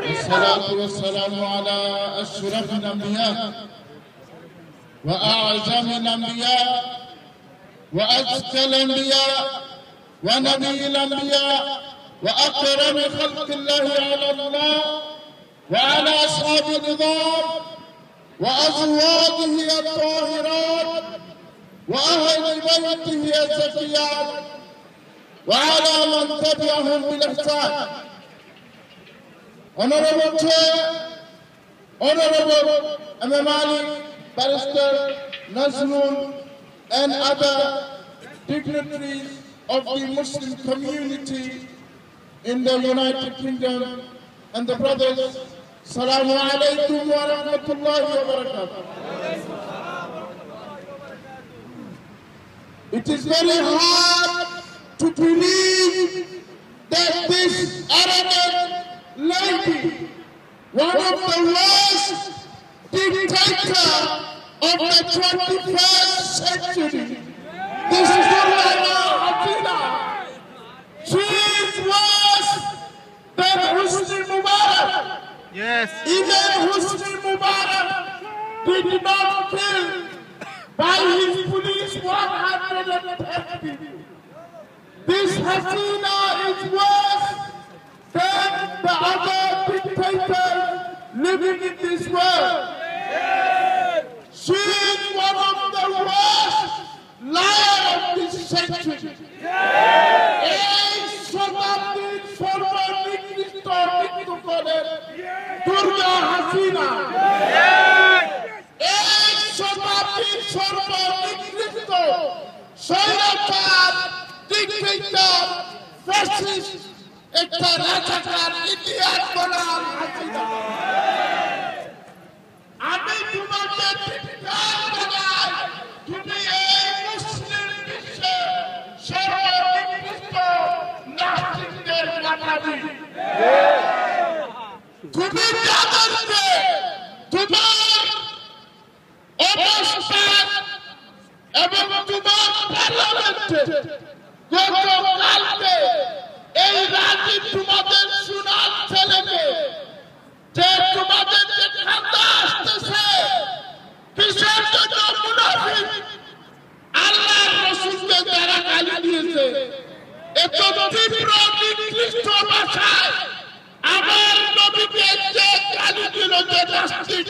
والصلاة والسلام على أشرف الأنبياء وأعظم الأنبياء وأزكى الأنبياء ونبي الأنبياء وأكرم خلق الله على الله وعلى أصحاب النظام وأزواجه الطاهرات وأهل بيته الزكيات وعلى من تبعهم بالإحسان. Honorable Chair, Honorable Malik, Barrister Nazrul, and other dignitaries of the Muslim community in the United Kingdom and the brothers, Assalamu alaikum wa rahmatullahi wa barakatuh. It is very hard to believe that this arrogant lady, one of the worst dictators of the 21st century, this is Sultana Hasina. She is worse than Hosni Mubarak. Yes. Even Hosni Mubarak did not kill by his police 110 people. This Hasina is worse than the other dictators living in this world. She is one of the worst liars of this century. এই শতাব্দীর সর্বনিকৃষ্ট মৃত্যু করে দুর্গা হাসিনা। এই শতাব্দীর সর্বনিকৃষ্ট স্বৈরাচার dictator fascist একটা রাজাকার ইতিহাস বনাম হাসিনা। আমি তোমাকে ধিক্কার জানাই, তুমি এই মুসলিম বিশ্বে সর্বনিকৃষ্ট নাস্তিকদের মাথাবি। তুমি যাদেরকে তোমার অবস্থান এবং তোমার পার্লামেন্টে গতকালকে এই রাজীব তোমাদের সুনাম ছেলেকে যে তোমাদের যে খান্দা আসতেছে কিসের জন্য মুনাফিক আল্লাহর রাসূলকে যারা গালি দিয়েছে এত তীব্র নিকৃষ্ট ভাষায় আমার নবীকে যে গালি দিল যে নাস্তিক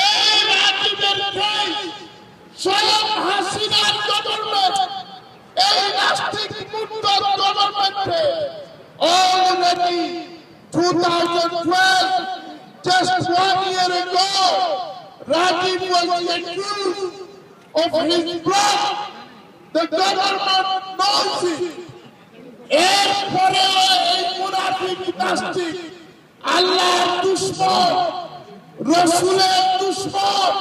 এই রাজীবের স্বয়ং হাসিনার গভর্নমেন্ট এই নাস্তিক মুক্ত গভর্নমেন্টে already 2012, just 1 year ago, Rajiv was accused of his blood. The government knows it. এরপরে এই মুনাফিক নাস্তিক আল্লাহর দুশমন রসুলের দুশমন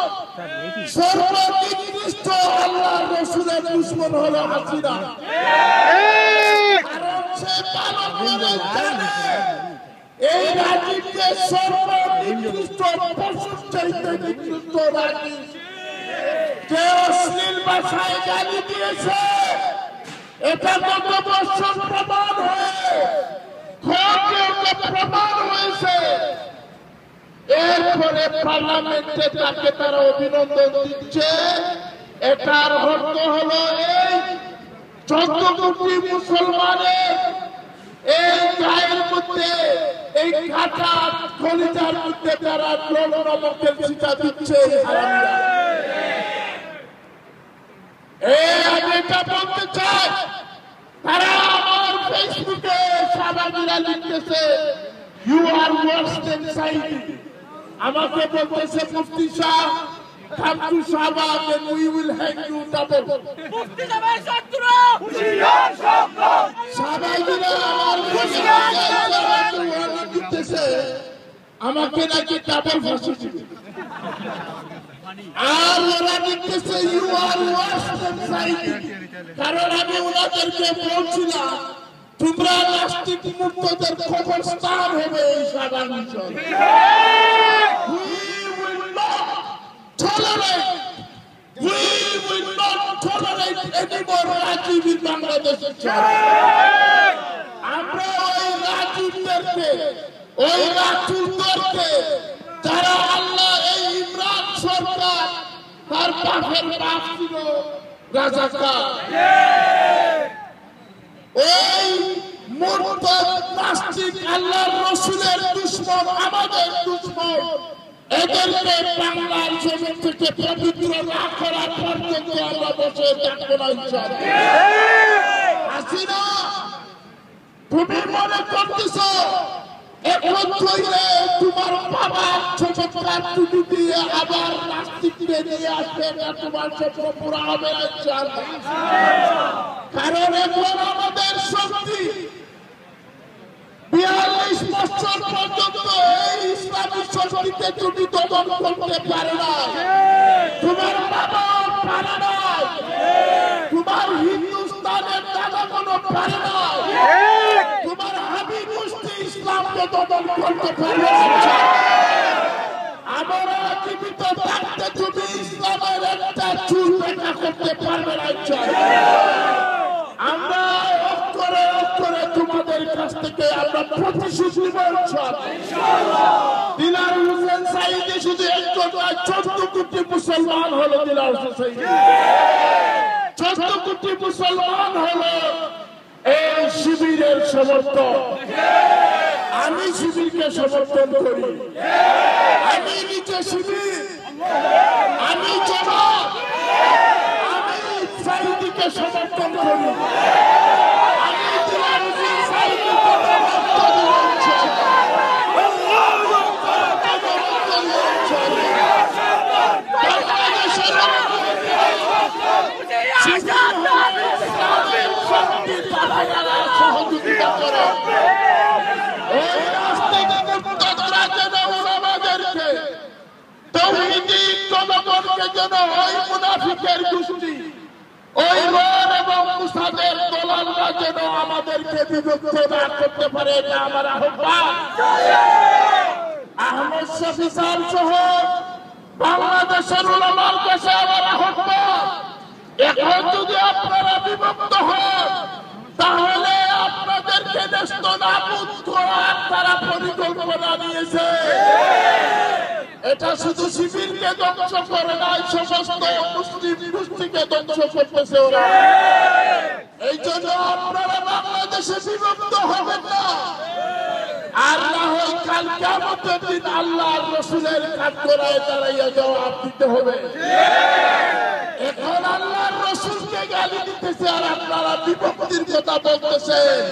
সর্বনিকৃষ্ট আল্লাহর রসুলের দুশমন হলো হাসিনা। কারণ সে ভালো করে জানে এই রাজীবকে সর্বনিকৃষ্ট পশুর চাইতে নিকৃষ্ট রাজীব যে অশ্লীল ভাষায় গালি দিয়েছে এটা গত বছর প্রমাণ হয়ে প্রমাণ হয়েছে। এরপরে পার্লামেন্টে তাকে তারা অভিনন্দন দিচ্ছে। এটার অর্থ হলো এই 14 কোটি মুসলমানের এই গায়ের মধ্যে এই কাটা খলিজার মধ্যে তারা নমকের ছিটা দিচ্ছে। আমি এটা বলতে চাই, তারা আমার ফেসবুকে সাবানিরা লিখতেছে ইউ আর ওয়ার্স দেন সাইদি। আমাকে বলতেছে মুফতি সাহেব come to Shaba and we will hang you double. মুফতি সাহেবের শত্রু হুশিয়ার শব্দ সাবানিরা আমার ফেসবুকে লিখতেছে আমাকে নাকি ডাবল ফাঁসি দিবে। আর ওরা লিখতেছে ইউ আর ওয়ার্স দেন সাইদি। কারণ আমি ওনাদেরকে বলছিলাম তোমরা নাস্তিক মুক্তদের কবরস্থান হবে এই সাবান mission. We will not tolerate, we will will not tolerate any more Rajib in Bangladesh. আমরা ওই রাজুদেরকে ওই রাজুদেরকে যারা আল্লাহ এই ইমরান সরকার তার বাপের বাপ ছিল রাজাকার ওই মুরতাদ নাস্তিক আল্লাহর রাসূলের দুশমন আমাদের দুশমন এদেরকে বাংলার জমি থেকে পবিত্র না করার পর্যন্ত আমরা বসে থাকবো না ইনশাআল্লাহ। হাসিনা তুমি মনে করতেছ এখন চলে তোমার বাবা ছোটরা টুপি দিয়ে আবার নাস্তিকদের নিয়ে আসবে না তোমার স্বপ্ন পুরা হবে না ইনশাআল্লাহ। কারণ এখন আমাদের শক্তি 42 বছর পর্যন্ত এই ইসলামী শক্তিকে তুমি দমন করতে পারে না, তোমার বাবা পারে না, তোমার হিন্দুস্তানের দাদা কোনো পারে না, তোমার হাবি গোষ্ঠী ইসলামকে দমন করতে পারবে না। আমরা জীবিত থাকতে তুমি ইসলামের একটা চুল দেখা করতে পারবে না। আমরা অক্ষরে অক্ষরে তোমাদের কাছ থেকে আমরা প্রতিশ্রুতি নেব ইনশাআল্লাহ। দিলার হোসেন সাঈদী শুধু একজন নয়, 14 কোটি মুসলমান হলো দিলার হোসেন সাঈদী, 14 কোটি মুসলমান হলো এই শিবিরের সমর্থক। আমি শিবিরকে সমর্থন করি, আমি নিজে শিবির, আমি জমাত, আমি সাঈদীকে সমর্থন করি, আমি দিলার হোসেন সাঈদীকে সহযোগিতা করে ওই রাস্তাকে মুক্তরা যেন আমাদেরকে তৌহিদি জনগণকে যেন ওই মুনাফিকের গোষ্ঠী ওই রোর এবং মুসাদের দলালরা যেন আমাদেরকে বিভক্ত না করতে পারে, এটা আমার আহ্বান। আহমদ শফি সাহেব সহ বাংলাদেশের উলামার কাছে আমার আহ্বান, এখন যদি আপনারা বিভক্ত হন তাহলে আপনাদেরকে নেস্তনাবুদ করার তারা পরিকল্পনা নিয়েছে। এটা শুধু শিবিরকে ধ্বংস করে নাই, সমস্ত মুসলিম গোষ্ঠীকে ধ্বংস করতেছে ওরা। এই জন্য আপনারা বাংলাদেশে বিভক্ত হবেন না, আর না হয় কাল কিয়ামতের দিন আল্লাহর রাসূলের কাঠগড়ায় দাঁড়াইয়া জবাব দিতে হবে। এখন আল্লাহর রাসূলকে গালি দিতেছে আর আপনারা বিভক্তির কথা বলতেছেন।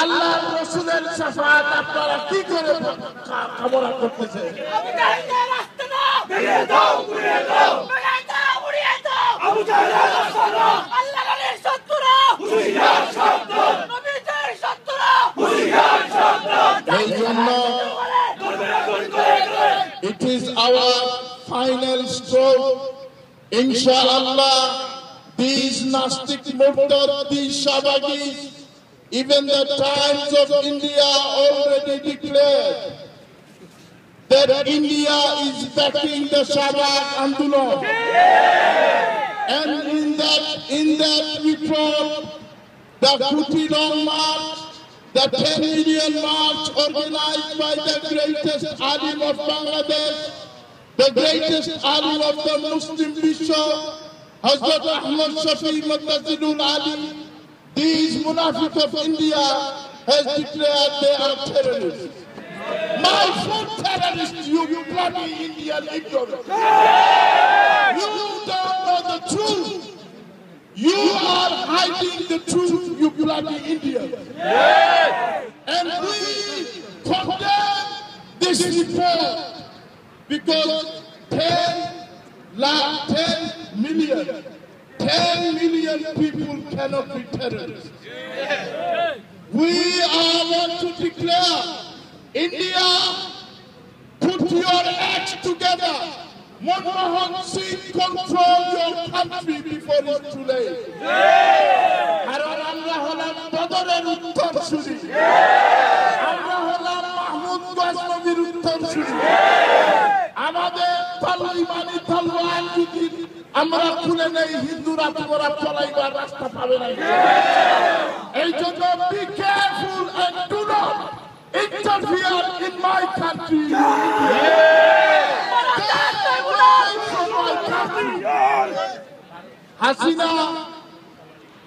আল্লাহর রাসূলের শাফাআত আপনারা কি করে কামনা করতেছেন? এই জন্য it is our final stroke. Inshallah, these Nastic Murtad, these Shabagis, even the Times of India already declared that India is backing the Shabak Andolan. And in that report, the Kuti Long March, the 10 million march organized by the greatest alim of Bangladesh, the greatest alim of the Muslim Bishop, Hazrat Ahmad Shafi Muttazilul Ali, these Munafiq of India has declared they are terrorists. My foot terrorists, you bloody Indian ignorant. You don't know the truth. You are hiding the truth, you bloody Indians. And we condemn this report because 10 million people cannot be terrorists. We want to declare, India, put your acts together. Manmohan Singh, control your country before it's too late. কারণ আমরা হলাম বদরের উত্তরসূরি, আমরা হলাম মাহমুদ গজনবীর উত্তরসূরি। আমাদের তলোয়ার যদি আমরা খুলে নেই, হিন্দুরা তোমরা চলাইবার রাস্তা পাবে না। এই জন্য be careful and do not interfere in my country. Hasina,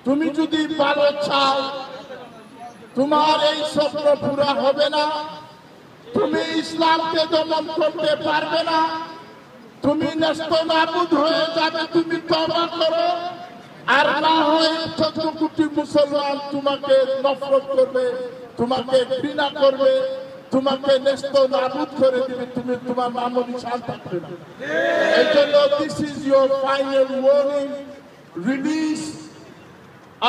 তুমি যদি ভালো চাও, তোমার এই স্বপ্ন পুরা হবে না। তুমি ইসলামকে দমন করতে পারবে না, তুমি নেস্তনাবুদ হয়ে যাবে। তুমি তওবা করো, আর না হয় 14 কোটি মুসলমান তোমাকে নফরত করবে, তোমাকে ঘৃণা করবে, তোমাকে নেস্তনাবুদ করে দিবে, তুমি তোমার নামও নিশান থাকবে না। এই জন্য this is your final warning. Release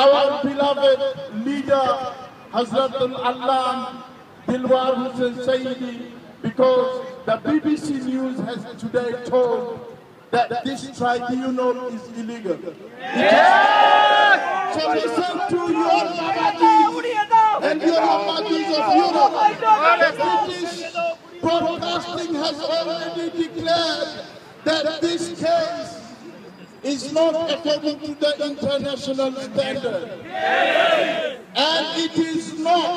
our beloved leader Hazratul Allam Dilwar Hussain Saidi, because the BBC News has today told that this tribunal is illegal. So listen to your Ahmadis and your Ahmadis of Europe. The British broadcasting has already declared that this case is not according to the international standard. And it is not.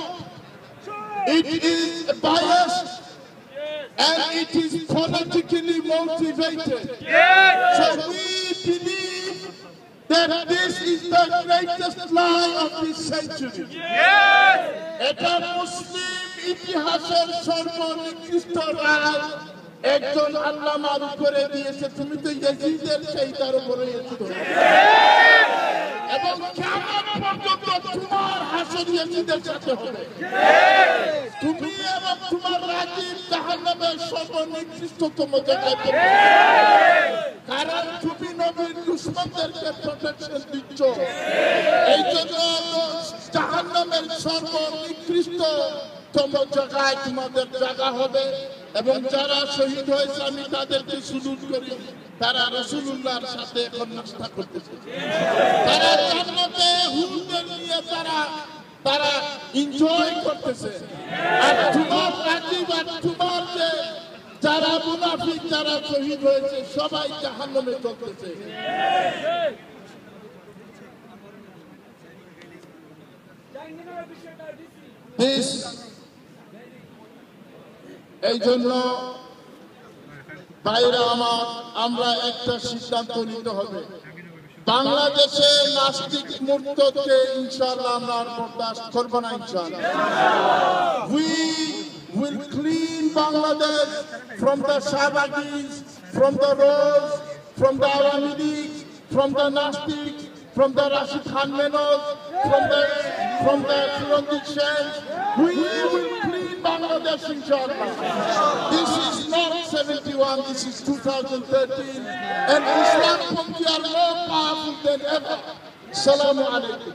It is biased and it is politically motivated. So we believe that this is the greatest lie of this century. Eta Muslim ইতিহাসের সর্বনিকৃষ্ট রায় একজন আল্লামার উপরে দিয়েছে। তুমি তো ইয়াজিদের সেইটার উপরে এবং কিয়ামত পর্যন্ত তোমার হাসর ইয়াজিদের সাথে হবে। তুমি এবং তোমার রাজীব জাহান্নামের সর্বনিকৃষ্টতম জায়গায় পড়বে, কারণ তুমি নবীর দুশমনদেরকে প্রোটেকশন দিচ্ছ। এই জন্য জাহান্নামের সর্বনিকৃষ্টতম জায়গায় তোমাদের জায়গা হবে। এবং যারা শহীদ হয়েছে আমি তাদেরকে সুলুট করি, তারা রাসূলুল্লাহর সাথে এখন নাস্তা করতেছে। তারা জান্নাতে হুরদের নিয়ে তারা এনজয় করতেছে। আর তোমার রাজীব আর তোমার যে যারা মুনাফিক যারা শহীদ হয়েছে সবাই জাহান্নামে চলতেছে। এই জন্য ভাইরা আমার, আমরা একটা সিদ্ধান্ত নিতে হবে। বাংলাদেশে নাস্তিক মুক্তকে ইনশাআল্লাহ আমরা বরদাস্ত করব না। ইনশাআল্লাহ we will clean Bangladesh from the Shahbagis, from the Rose, from the Awami League, from the Nastik, from the Rashid Khan Menos, from the Chiranjit Sen. We will clean Bangladesh, inshallah. This is not 71, this is 2013, and Islam are more powerful than ever. Assalamu alaikum.